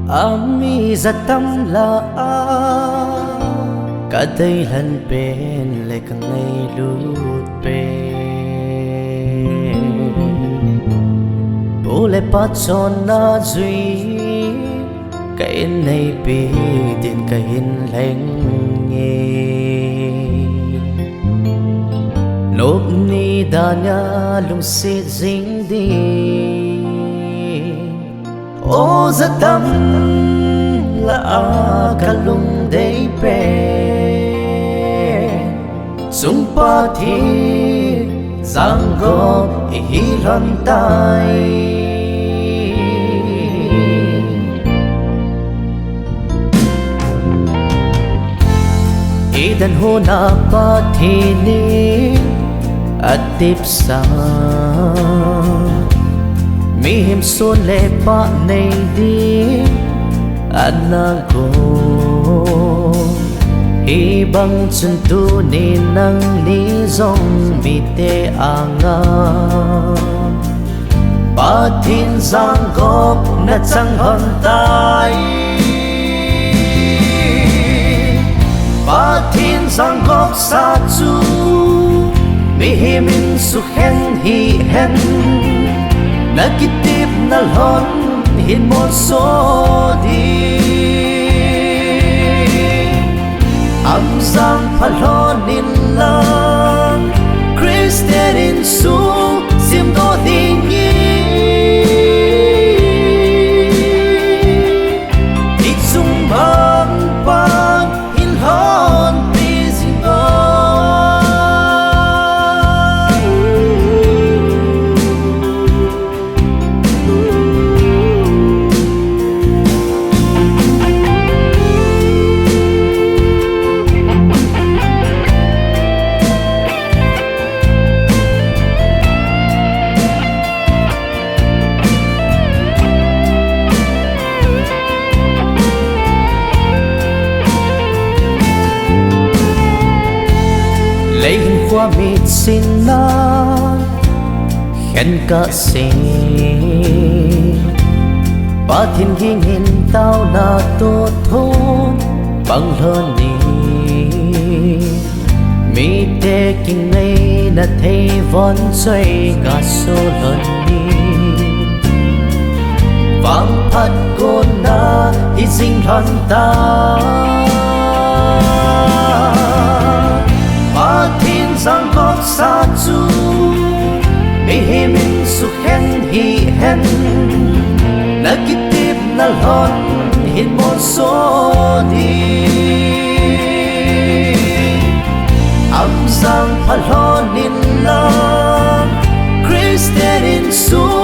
ami zatam la a kadai lan pen le kang nei lut pe bole pa chon na zui cái này bị tiền cái hình lạnh nghe lúc ni đã nhá lung xịt dính đi ô rất tâm là cả lung đầy bể sung pa thi giang go hi lần tai EDEN Hon apa thini atip sa mi him son le pa nei di anago hi bang chun tu ni nang ni zong mi te anga pa thin giang gop na chang hon tai ba thiên giang góc xa chu mi hi min su hen hi hen na kitip na lon hin mon so di am giang phalon in lang Christian in su sim do ding yi ik sung bang bang hon busy lấy hình qua mịt xin na khen cả xin ba thiên ghi nhìn tao na tốt thôn bằng hơn đi mi tê kinh ngay na thấy von chơi cả số lần đi vang phát cô na hy sinh lần ta giang góc xa chu mi hi min su hen hi hen na kitip na lon hin mon so di am giang phalon in lang Christian in su